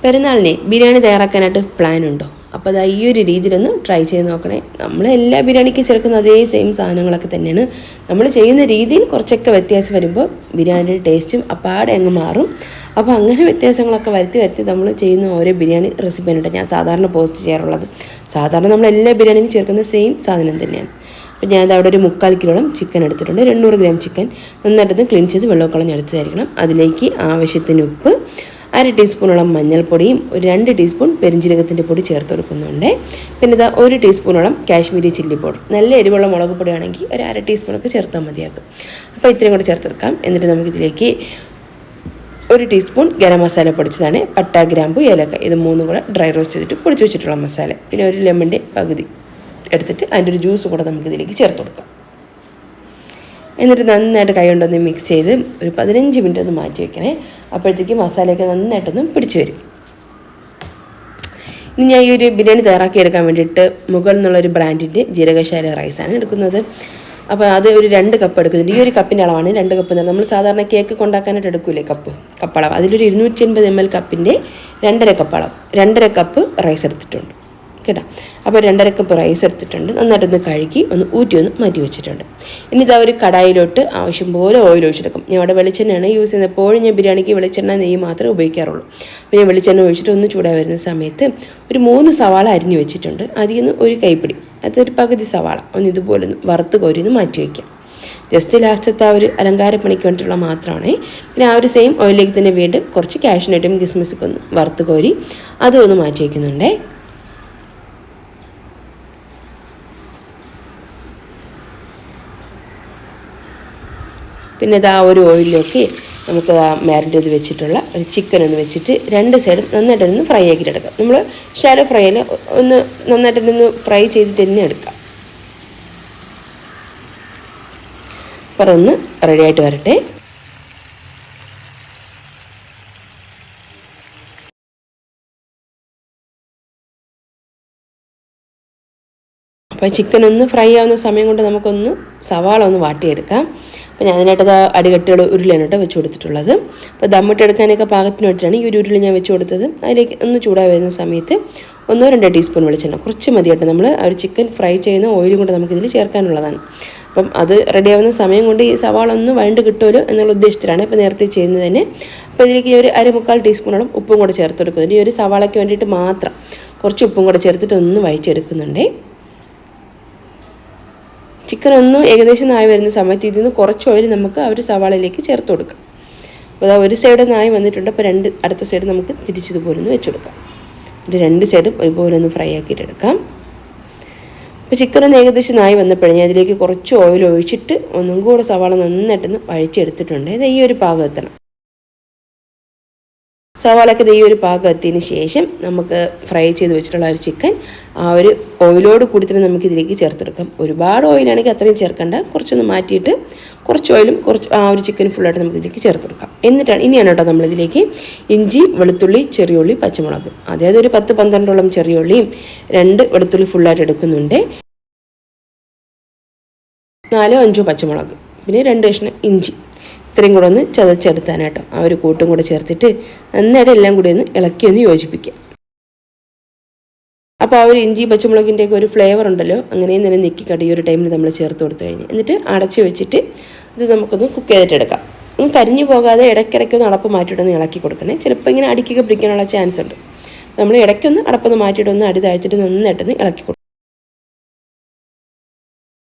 പെരുന്നാളിനെ ബിരിയാണി തയ്യാറാക്കാനായിട്ട് പ്ലാൻ ഉണ്ടോ? അപ്പോൾ അത് ഈ ഒരു രീതിയിലൊന്ന് ട്രൈ ചെയ്ത് നോക്കണേ. നമ്മൾ എല്ലാ ബിരിയാണിക്ക് ചേർക്കുന്ന അതേ സെയിം സാധനങ്ങളൊക്കെ തന്നെയാണ്. നമ്മൾ ചെയ്യുന്ന രീതിയിൽ കുറച്ചൊക്കെ വ്യത്യാസം വരുമ്പോൾ ബിരിയാണിയുടെ ടേസ്റ്റും അപ്പാടെ അങ്ങ് മാറും. അപ്പോൾ അങ്ങനെ വ്യത്യാസങ്ങളൊക്കെ വരുത്തി നമ്മൾ ചെയ്യുന്ന ഓരോ ബിരിയാണി റെസിപ്പിയാണ് ഞാൻ സാധാരണ പോസ്റ്റ് ചെയ്യാറുള്ളത്. സാധാരണ നമ്മൾ എല്ലാ ബിരിയാണിയും ചേർക്കുന്ന സെയിം സാധനം തന്നെയാണ്. അപ്പോൾ ഞാനത് അവിടെ ഒരു 3/4 കിലോളം ചിക്കൻ എടുത്തിട്ടുണ്ട്. 200 ഗ്രാം ചിക്കൻ നന്നായിട്ടൊന്ന് ക്ലീൻ ചെയ്ത് വെള്ളമൊക്കെ കളഞ്ഞെടുത്തതായിരിക്കണം. അതിലേക്ക് ആവശ്യത്തിന് ഉപ്പ്, 1/2 ടീസ്പൂണോളം മഞ്ഞൾപ്പൊടിയും 2 ടീസ്പൂൺ പെരിഞ്ജീരകത്തിൻ്റെ പൊടി ചേർത്ത് കൊടുക്കുന്നുണ്ട്. പിന്നെ ഇതാ 1 ടീസ്പൂണോളം കാശ്മീരി ചില്ലി പൗഡർ, നല്ല എരിവുള്ള മുളക് പൊടിയാണെങ്കിൽ 1/2 ടീസ്പൂണൊക്കെ ചേർത്താൽ മതിയാക്കും. അപ്പോൾ ഇത്രയും കൂടെ ചേർത്ത് കൊടുക്കാം. എന്നിട്ട് നമുക്കിതിലേക്ക് 1 ടീസ്പൂൺ ഗരം മസാല പൊടിച്ചതാണ്. പട്ട, ഗ്രാമ്പു, ഏലക്ക ഇത് 3 കൂടെ ഡ്രൈ റോസ്റ്റ് ചെയ്തിട്ട് പൊടിച്ച് വെച്ചിട്ടുള്ള മസാല. പിന്നെ 1 ലെമണിൻ്റെ പകുതി എടുത്തിട്ട് അതിൻ്റെ ഒരു ജ്യൂസ് കൂടെ നമുക്കിതിലേക്ക് ചേർത്ത് കൊടുക്കാം. എന്നിട്ട് നന്നായിട്ട് കൈ കൊണ്ടൊന്ന് മിക്സ് ചെയ്ത് ഒരു 15 മിനിറ്റ് ഒന്ന് മാറ്റി വയ്ക്കണേ. അപ്പോഴത്തേക്ക് മസാലയൊക്കെ നന്നായിട്ടൊന്ന് പിടിച്ച് വരും. ഇനി ഞാൻ ഈ ഒരു ബിരിയാണി തയ്യാറാക്കി എടുക്കാൻ വേണ്ടിയിട്ട് മുഗൾ എന്നുള്ളൊരു ബ്രാൻഡിൻ്റെ ജീരകശാല റൈസാണ് എടുക്കുന്നത്. അപ്പോൾ അത് ഒരു 2 കപ്പ് എടുക്കുന്നുണ്ട്. ഈ ഒരു കപ്പിൻ്റെ അളവാണ് 2 കപ്പ്. നമ്മൾ സാധാരണ കേക്ക് കൊണ്ടാക്കാനായിട്ട് എടുക്കൂലേ കപ്പളവ്, അതിലൊരു 250 ml കപ്പിൻ്റെ 2.5 കപ്പ് അളവ്, 2.5 കപ്പ് റൈസ് എടുത്തിട്ടുണ്ട് കേട്ടോ. അപ്പോൾ 2.5 കപ്പ് റൈസ് എടുത്തിട്ടുണ്ട്. നന്നായിട്ടൊന്ന് കഴുകി ഒന്ന് മാറ്റി വെച്ചിട്ടുണ്ട്. ഇനി ഇതാ ഒരു കടായിലോട്ട് ആവശ്യം പോലെ ഓയിൽ ഒഴിച്ചെടുക്കും. ഞാൻ അവിടെ വെളിച്ചെണ്ണയാണ് യൂസ് ചെയ്യുന്നത്. എപ്പോഴും ഞാൻ ബിരിയാണിക്ക് വെളിച്ചെണ്ണ, നെയ്യ് മാത്രമേ ഉപയോഗിക്കാറുള്ളൂ. അപ്പോൾ ഞാൻ വെളിച്ചെണ്ണ ഒഴിച്ചിട്ട് ഒന്ന് ചൂടായി വരുന്ന സമയത്ത് ഒരു 3 സവാള അരിഞ്ഞു വെച്ചിട്ടുണ്ട്. അതിൽ നിന്ന് ഒരു കൈപ്പിടി, അതൊരു പകുതി സവാള ഒന്ന് ഇതുപോലെ ഒന്ന് വറുത്ത് കോരി മാറ്റി വയ്ക്കാം. ജസ്റ്റ് ലാസ്റ്റത്തെ ആ ഒരു അലങ്കാരപ്പണിക്ക് വേണ്ടിയിട്ടുള്ള മാത്രമാണ്. പിന്നെ ആ ഒരു സെയിം ഓയിലിലേക്ക് തന്നെ വീണ്ടും കുറച്ച് കാഷ്യൂനട്ടും കിസ്മിസൊക്കെ ഒന്ന് വറുത്ത് കോരി അതും ഒന്ന് മാറ്റി വയ്ക്കുന്നുണ്ടേ. പിന്നെ ഇതാ ഒരു ഓയിലിലേക്ക് നമുക്ക് മാരിനേറ്റ് ചെയ്ത് വെച്ചിട്ടുള്ള ഒരു ചിക്കൻ ഒന്ന് വെച്ചിട്ട് 2 സൈഡും നന്നായിട്ടൊന്ന് ഫ്രൈ ആക്കിയിട്ട് എടുക്കാം. നമ്മൾ ഷാലോ ഫ്രൈയിൽ ഒന്ന് നന്നായിട്ടൊന്ന് ഫ്രൈ ചെയ്തിട്ട് തന്നെ എടുക്കാം. അപ്പോൾ അതൊന്ന് റെഡിയായിട്ട് വരട്ടെ. അപ്പോൾ ചിക്കൻ ഒന്ന് ഫ്രൈ ആവുന്ന സമയം കൊണ്ട് നമുക്കൊന്ന് സവാള ഒന്ന് വാട്ടിയെടുക്കാം. അപ്പോൾ ഞാൻ അതിനായിട്ട് അടികട്ടികൾ ഉരുളിയാണ് കേട്ടോ വെച്ച് കൊടുത്തിട്ടുള്ളത്. അപ്പോൾ ദമ്മിട്ടെടുക്കാനൊക്കെ പാകത്തിന് വേണ്ടിയിട്ടാണ് ഈ ഒരു ഉരുളി ഞാൻ വെച്ച് കൊടുത്തത്. അതിലേക്ക് ഒന്ന് ചൂടായി വരുന്ന സമയത്ത് 1-2 ടീസ്പൂൺ വെളിച്ചെണ്ണ, കുറച്ച് മതി കേട്ടോ. നമ്മൾ ആ ഒരു ചിക്കൻ ഫ്രൈ ചെയ്യുന്ന ഓയിലും കൊണ്ട് നമുക്കിതിൽ ചേർക്കാനുള്ളതാണ്. അപ്പം അത് റെഡിയാവുന്ന സമയം കൊണ്ട് ഈ സവാള ഒന്ന് വഴണ്ട് കിട്ടുമല്ലോ എന്നുള്ള ഉദ്ദേശത്തിലാണ് ഇപ്പോൾ നേരത്തെ ചെയ്യുന്നത് തന്നെ. അപ്പോൾ ഇതിലേക്ക് ഒരു 1/4 ടീസ്പൂണോളം ഉപ്പും കൂടെ ചേർത്ത് കൊടുക്കുന്നുണ്ട്. ഈ ഒരു സവാളയ്ക്ക് വേണ്ടിയിട്ട് മാത്രം കുറച്ച് ഉപ്പും കൂടെ ചേർത്തിട്ട് ഒന്ന് വഴിച്ചെടുക്കുന്നുണ്ട്. ചിക്കൻ ഒന്ന് ഏകദേശം നായി വരുന്ന സമയത്ത് ഇതിൽ നിന്ന് കുറച്ച് ഓയിൽ നമുക്ക് ആ ഒരു സവാളയിലേക്ക് ചേർത്ത് കൊടുക്കാം. അപ്പോൾ അതാ ഒരു സൈഡ് നായി വന്നിട്ടുണ്ട്. അപ്പോൾ അടുത്ത സൈഡ് നമുക്ക് തിരിച്ചതുപോലെ ഒന്ന് വെച്ച് കൊടുക്കാം. 2 സൈഡും ഒരുപോലെ ഒന്ന് ഫ്രൈ ആക്കിയിട്ടെടുക്കാം. അപ്പോൾ ചിക്കൻ ഒന്ന് ഏകദേശം നായി വന്നപ്പോഴേ ഞാൻ അതിലേക്ക് കുറച്ച് ഓയിൽ ഒഴിച്ചിട്ട് ഒന്നും കൂടെ സവാള നന്നായിട്ടൊന്ന് വഴിച്ചെടുത്തിട്ടുണ്ട്. ഇത് ഈ ഒരു പാകം എത്തണം. സവാളയൊക്കെ ഈ ഒരു പാകം എത്തിയതിന് ശേഷം നമുക്ക് ഫ്രൈ ചെയ്ത് വെച്ചിട്ടുള്ള ഒരു ചിക്കൻ ആ ഒരു ഓയിലോട് കൂടി തന്നെ നമുക്ക് ഇതിലേക്ക് ചേർത്തെടുക്കാം. ഒരുപാട് ഓയിലാണെങ്കിൽ അത്രയും ചേർക്കേണ്ട, കുറച്ചൊന്ന് മാറ്റിയിട്ട് കുറച്ച് ഓയിലും കുറച്ച് ആ ഒരു ചിക്കൻ ഫുള്ളായിട്ട് നമുക്ക് ഇതിലേക്ക് ചേർത്ത് കൊടുക്കാം. ഇനിയാണ് കേട്ടോ നമ്മളിതിലേക്ക് ഇഞ്ചി, വെളുത്തുള്ളി, ചെറിയുള്ളി, പച്ചമുളക്, അതായത് ഒരു 10-12ഓളം ചെറിയുള്ളിയും 2 വെളുത്തുള്ളി ഫുള്ളായിട്ട് എടുക്കുന്നുണ്ട്. 4-5 പച്ചമുളക്, പിന്നെ 2 കഷ്ണം ഇഞ്ചി, ഇത്രയും കൂടെ ഒന്ന് ചതച്ചെടുത്താനായിട്ടോ ആ ഒരു കൂട്ടും കൂടെ ചേർത്തിട്ട് നന്നായിട്ട് എല്ലാം കൂടി ഒന്ന് ഇളക്കി യോജിപ്പിക്കാം. അപ്പോൾ ആ ഒരു ഇഞ്ചി പച്ചമുളകിൻ്റെയൊക്കെ ഒരു ഫ്ലേവർ ഉണ്ടല്ലോ, അങ്ങനെയും തന്നെ നെക്കിക്കടി ഈ ഒരു ടൈമിൽ നമ്മൾ ചേർത്ത് കൊടുത്തു കഴിഞ്ഞ് എന്നിട്ട് അടച്ച് വെച്ചിട്ട് ഇത് നമുക്കൊന്ന് കുക്ക് ചെയ്തിട്ടെടുക്കാം. ഒന്ന് കരിഞ്ഞു പോകാതെ ഇടയ്ക്കിടയ്ക്കൊന്ന് അടപ്പ് മാറ്റിയിട്ടൊന്ന് ഇളക്കി കൊടുക്കണേ. ചിലപ്പോൾ ഇങ്ങനെ അടിക്കൊക്കെ പിടിക്കാനുള്ള ചാൻസ് ഉണ്ട്. നമ്മൾ ഇടയ്ക്കൊന്ന് അടപ്പൊന്ന് മാറ്റിയിട്ടൊന്ന് അടി താഴ്ത്തിട്ട് നന്നായിട്ടൊന്ന് ഇളക്കി കൊടുക്കും.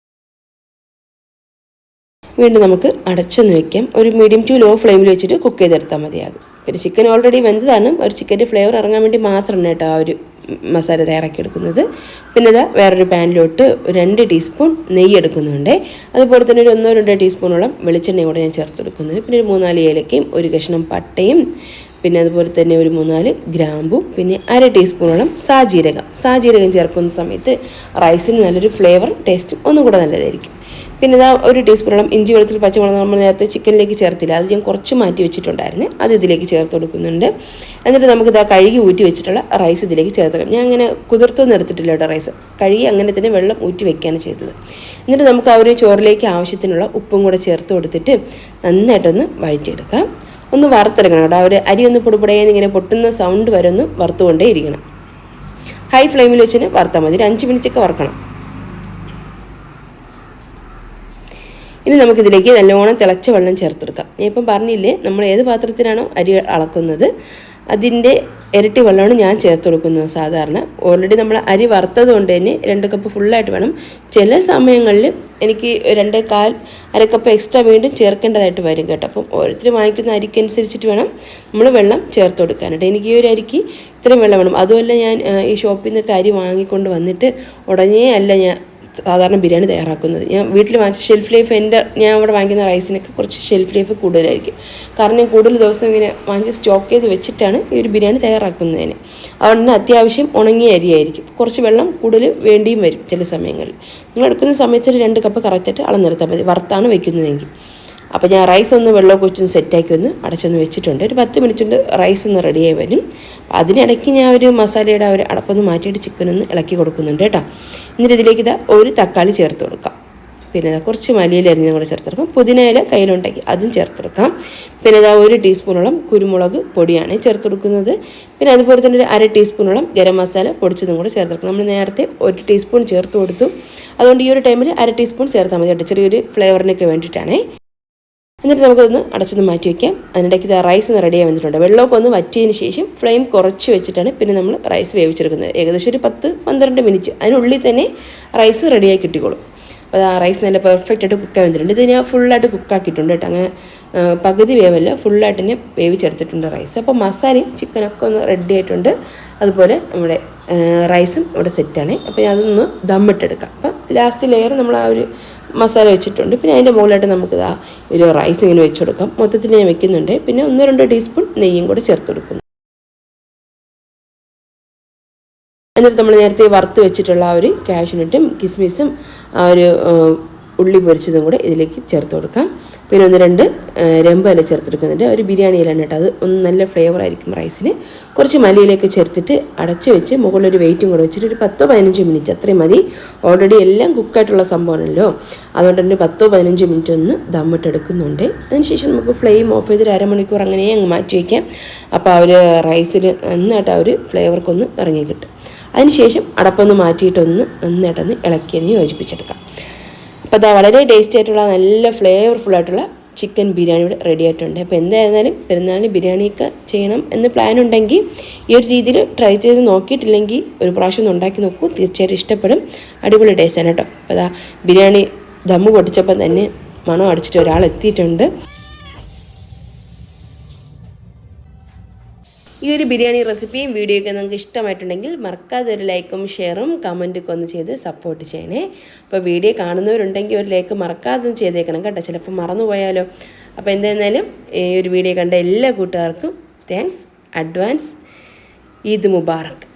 വീണ്ടും നമുക്ക് അടച്ചൊന്ന് വയ്ക്കാം. ഒരു മീഡിയം ടു ലോ ഫ്ലെയിമിൽ വെച്ചിട്ട് കുക്ക് ചെയ്തെടുത്താൽ മതിയാകും. പിന്നെ ചിക്കൻ ഓൾറെഡി വെന്തതാണ്, ഒരു ചിക്കൻ്റെ ഫ്ലേവർ ഇറങ്ങാൻ വേണ്ടി മാത്രമാണ് കേട്ടോ ആ ഒരു മസാല തയ്യാറാക്കി എടുക്കുന്നത്. പിന്നെ ഇതാ വേറൊരു പാനിലോട്ട് 2 ടീസ്പൂൺ നെയ്യ് എടുക്കുന്നുണ്ട്. അതുപോലെ തന്നെ ഒരു 1-2 ടീസ്പൂണോളം വെളിച്ചെണ്ണയും കൂടെ ഞാൻ ചേർത്ത് കൊടുക്കുന്നുണ്ട്. പിന്നെ ഒരു 3-4 ഏലക്കയും, ഒരു കഷ്ണം പട്ടയും, പിന്നെ അതുപോലെ തന്നെ ഒരു 3-4 ഗ്രാമ്പും, പിന്നെ 1/2 ടീസ്പൂണോളം സാജീരകം ചേർക്കുന്ന സമയത്ത് റൈസിന് നല്ലൊരു ഫ്ലേവർ ടേസ്റ്റും ഒന്നും കൂടെ നല്ലതായിരിക്കും. പിന്നെ ഇതാ 1 ടീസ്പൂണോളം ഇഞ്ചി, വെളുത്തുള്ളി, പച്ചമുളക് നമ്മൾ നേരത്തെ ചിക്കനിലേക്ക് ചേർത്തില്ല, അത് ഞാൻ കുറച്ച് മാറ്റി വെച്ചിട്ടുണ്ടായിരുന്നു, അത് ഇതിലേക്ക് ചേർത്ത് കൊടുക്കുന്നുണ്ട്. എന്നിട്ട് നമുക്ക് ഇതാ കഴുകി ഊറ്റി വെച്ചിട്ടുള്ള റൈസ് ഇതിലേക്ക് ചേർത്തിടാം. ഞാൻ അങ്ങനെ കുതിർത്തൊന്നും എടുത്തിട്ടില്ല കേട്ടോ, റൈസ് കഴുകി അങ്ങനെ തന്നെ വെള്ളം ഊറ്റി വെക്കുകയാണ് ചെയ്തത്. എന്നിട്ട് നമുക്ക് ആ ഒരു ചോറിലേക്ക് ആവശ്യത്തിനുള്ള ഉപ്പും കൂടെ ചേർത്ത് കൊടുത്തിട്ട് നന്നായിട്ടൊന്ന് വഴറ്റിയെടുക്കാം. ഒന്ന് വറുത്തെടുക്കണം കേട്ടോ. ഒരു അരി ഒന്ന് പൊടിപൊടയെന്ന് ഇങ്ങനെ പൊട്ടുന്ന സൗണ്ട് വരെ ഒന്ന് വറുത്തുകൊണ്ടേ ഇരിക്കണം. ഹൈ ഫ്ലെയിമിൽ വെച്ചിന് വറുത്താൽ മതി. ഒരു 5 മിനിറ്റൊക്കെ വറുക്കണം. ഇനി നമുക്കിതിലേക്ക് നല്ലോണം തിളച്ച വെള്ളം ചേർത്തെടുക്കാം. ഞാൻ ഇപ്പം പറഞ്ഞില്ലേ, നമ്മൾ ഏത് പാത്രത്തിനാണോ അരി അളക്കുന്നത് അതിൻ്റെ ഇരട്ടി വെള്ളമാണ് ഞാൻ ചേർത്ത് കൊടുക്കുന്നത് സാധാരണ. ഓൾറെഡി നമ്മൾ അരി വറുത്തത് കൊണ്ട് തന്നെ 2 കപ്പ് ഫുള്ളായിട്ട് വേണം. ചില സമയങ്ങളിൽ എനിക്ക് 2.25 അര കപ്പ് എക്സ്ട്രാ വീണ്ടും ചേർക്കേണ്ടതായിട്ട് വരും കേട്ടോ. അപ്പം ഓരോരുത്തർ വാങ്ങിക്കുന്ന അരിക്കനുസരിച്ചിട്ട് വേണം നമ്മൾ വെള്ളം ചേർത്ത് കൊടുക്കാനായിട്ട്. എനിക്ക് ഈ ഒരു അരിക്ക് ഇത്രയും വെള്ളം വേണം. അതുമല്ല, ഞാൻ ഈ ഷോപ്പിൽ നിന്നൊക്കെ അരി വാങ്ങിക്കൊണ്ട് വന്നിട്ട് ഉടനെ അല്ല ഞാൻ സാധാരണ ബിരിയാണി തയ്യാറാക്കുന്നത്. ഞാൻ വീട്ടിൽ വാങ്ങിച്ച ഷെൽഫ് ലൈഫ് ഞാൻ അവിടെ വാങ്ങിക്കുന്ന റൈസിനൊക്കെ കുറച്ച് ഷെൽഫ് ലൈഫ് കൂടുതലായിരിക്കും. കാരണം ഞാൻ കൂടുതൽ ദിവസം ഇങ്ങനെ വാങ്ങിച്ച് സ്റ്റോക്ക് ചെയ്ത് വെച്ചിട്ടാണ് ഈ ഒരു ബിരിയാണി തയ്യാറാക്കുന്നതിന്. അതുകൊണ്ട് അത്യാവശ്യം ഉണങ്ങിയ അരിയായിരിക്കും. കുറച്ച് വെള്ളം കൂടുതൽ വേണ്ടിയും വരും ചില സമയങ്ങളിൽ. നിങ്ങൾ എടുക്കുന്ന സമയത്ത് ഒരു 2 കപ്പ് കറക്റ്റായിട്ട് അളന്നെടുത്താൽ മതി, വറുത്താണ് വെക്കുന്നതെങ്കിൽ. അപ്പോൾ ഞാൻ റൈസ് ഒന്ന് വെള്ളമൊക്കെ വെച്ചൊന്ന് സെറ്റാക്കി ഒന്ന് അടച്ചൊന്ന് വെച്ചിട്ടുണ്ട്. ഒരു 10 മിനിറ്റ് കൊണ്ട് റൈസ് ഒന്ന് റെഡിയായി വരും. അതിനിടയ്ക്ക് ഞാൻ ഒരു മസാലയുടെ ഒരു അടപ്പൊന്ന് മാറ്റിയിട്ട് ചിക്കനൊന്ന് ഇളക്കി കൊടുക്കുന്നുണ്ട് കേട്ടോ. എന്നിട്ട് ഇതിലേക്ക് ഒരു തക്കാളി ചേർത്ത് കൊടുക്കാം. പിന്നെ കുറച്ച് മല്ലിയില അരിഞ്ഞ് കൂടെ ചേർത്തെടുക്കാം. പുതിനയില കയ്യിലുണ്ടെങ്കിൽ അതും ചേർത്തെടുക്കാം. പിന്നെ 1 ടീസ്പൂണോളം കുരുമുളക് പൊടിയാണ് ചേർത്ത് കൊടുക്കുന്നത്. പിന്നെ അതുപോലെ തന്നെ ഒരു 1/2 ടീസ്പൂണോളം ഗരം മസാല പൊടിച്ചതും കൂടെ ചേർത്തെടുക്കും. നമ്മൾ നേരത്തെ 1 ടീസ്പൂൺ ചേർത്ത് കൊടുത്തു. അതുകൊണ്ട് ഈ ഒരു ടൈമിൽ 1/2 ടീസ്പൂൺ ചേർത്താൽ മതി കേട്ടോ, ചെറിയൊരു ഫ്ലേവറിനൊക്കെ വേണ്ടിയിട്ടാണേ. എന്നിട്ട് നമുക്കൊന്ന് അടച്ചൊന്ന് മാറ്റി വയ്ക്കാം. അതിനിടയ്ക്ക് റൈസ് ഒന്ന് റെഡിയായി വന്നിട്ടുണ്ട്. വെള്ളമൊക്കെ ഒന്ന് വറ്റിയതിന് ശേഷം ഫ്ലെയിം കുറച്ച് വെച്ചിട്ടാണ് പിന്നെ നമ്മൾ റൈസ് വേവിച്ചെടുക്കുന്നത്. ഏകദേശം ഒരു 10-12 മിനിറ്റ് അതിനുള്ളിൽ തന്നെ റൈസ് റെഡിയായി കിട്ടിക്കോളും. അപ്പോൾ റൈസ് നല്ല പെർഫെക്റ്റ് ആയിട്ട് കുക്കായി വന്നിട്ടുണ്ട്. ഇത് ഞാൻ ഫുള്ളായിട്ട് കുക്കാക്കിയിട്ടുണ്ട് കേട്ടോ. അങ്ങനെ പകുതി വേവല്ല, ഫുള്ളായിട്ട് തന്നെ വേവിച്ചെടുത്തിട്ടുണ്ട് റൈസ്. അപ്പോൾ മസാലയും ചിക്കനൊക്കെ ഒന്ന് റെഡി ആയിട്ടുണ്ട്. അതുപോലെ നമ്മുടെ റൈസും ഇവിടെ സെറ്റാണ്. അപ്പോൾ ഞാൻ അതൊന്ന് ദമ്മിട്ടെടുക്കാം. അപ്പം ലാസ്റ്റ് ലെയർ നമ്മൾ ആ ഒരു മസാല വെച്ചിട്ടുണ്ട്. പിന്നെ അതിൻ്റെ മുകളിലായിട്ട് നമുക്ക് ഒരു റൈസ് ഇങ്ങനെ വെച്ച് കൊടുക്കാം. മൊത്തത്തിൽ ഞാൻ വെക്കുന്നുണ്ട്. പിന്നെ 1-2 ടീസ്പൂൺ നെയ്യും കൂടെ ചേർത്ത് കൊടുക്കുന്നു. എന്നിട്ട് നമ്മൾ നേരത്തെ വറുത്ത് വെച്ചിട്ടുള്ള ആ ഒരു കാഷ്യൂനട്ടും കിസ്മിസും ആ ഒരു ഉള്ളി പൊരിച്ചതും കൂടെ ഇതിലേക്ക് ചേർത്ത് കൊടുക്കാം. പിന്നെ 1-2 രമ്പ് ഇല ചേർത്തെടുക്കുന്നുണ്ട്. ഒരു ബിരിയാണി ഇലാണ് കേട്ടോ. അത് ഒന്ന് നല്ല ഫ്ലേവർ ആയിരിക്കും റൈസിന്. കുറച്ച് മല്ലിയിലേക്ക് ചേർത്തിട്ട് അടച്ച് വെച്ച് മുകളിലൊരു വെയിറ്റും കൂടെ വെച്ചിട്ട് ഒരു 10-15 മിനിറ്റ് അത്രയും മതി. ഓൾറെഡി എല്ലാം കുക്കായിട്ടുള്ള സംഭവമാണല്ലോ. അതുകൊണ്ട് തന്നെ 10-15 മിനിറ്റ് ഒന്ന് ദമ്മിട്ടെടുക്കുന്നുണ്ട്. അതിനുശേഷം നമുക്ക് ഫ്ലെയിം ഓഫ് ചെയ്ത് 1/2 മണിക്കൂർ അങ്ങനെ അങ്ങ് മാറ്റി വയ്ക്കാം. അപ്പോൾ ആ ഒരു റൈസിൽ നന്നായിട്ട് ആ ഒരു ഫ്ലേവർക്കൊന്ന് ഇറങ്ങി കിട്ടും. അതിനുശേഷം അടപ്പൊന്ന് മാറ്റിയിട്ടൊന്ന് നന്നായിട്ടൊന്ന് ഇളക്കിയൊന്ന് യോജിപ്പിച്ചെടുക്കാം. അപ്പോൾ അത് വളരെ ടേസ്റ്റി ആയിട്ടുള്ള നല്ല ഫ്ലേവർഫുൾ ആയിട്ടുള്ള ചിക്കൻ ബിരിയാണി ഇവിടെ റെഡി ആയിട്ടുണ്ട്. അപ്പോൾ എന്തായിരുന്നാലും പെരുന്നാളിന് ബിരിയാണിയൊക്കെ ചെയ്യണം എന്ന് പ്ലാൻ ഉണ്ടെങ്കിൽ ഈ ഒരു രീതിയിൽ ട്രൈ ചെയ്ത് നോക്കിയിട്ടില്ലെങ്കിൽ ഒരു പ്രാവശ്യം ഒന്ന് ഉണ്ടാക്കി നോക്കൂ, തീർച്ചയായിട്ടും ഇഷ്ടപ്പെടും. അടിപൊളി ടേസ്റ്റാണ് കേട്ടോ. അപ്പോൾ അതാ ബിരിയാണി ദമ്മ് പൊട്ടിച്ചപ്പം തന്നെ മണം അടിച്ചിട്ട് ഒരാൾ എത്തിയിട്ടുണ്ട്. ഈ ഒരു ബിരിയാണി റെസിപ്പിയും വീഡിയോയൊക്കെ നിങ്ങൾക്ക് ഇഷ്ടമായിട്ടുണ്ടെങ്കിൽ മറക്കാതെ ഒരു ലൈക്കും ഷെയറും കമൻറ്റൊക്കെ ഒന്ന് ചെയ്ത് സപ്പോർട്ട് ചെയ്യണേ. അപ്പോൾ വീഡിയോ കാണുന്നവരുണ്ടെങ്കിൽ ഒരു ലൈക്ക് മറക്കാതെ ചെയ്തേക്കണം കേട്ടോ, ചിലപ്പോൾ മറന്നുപോയാലോ. അപ്പോൾ എന്തായിരുന്നാലും ഈ ഒരു വീഡിയോ കണ്ട എല്ലാ കൂട്ടുകാർക്കും താങ്ക്സ്. അഡ്വാൻസ് ഈദ് മുബാറക്ക്.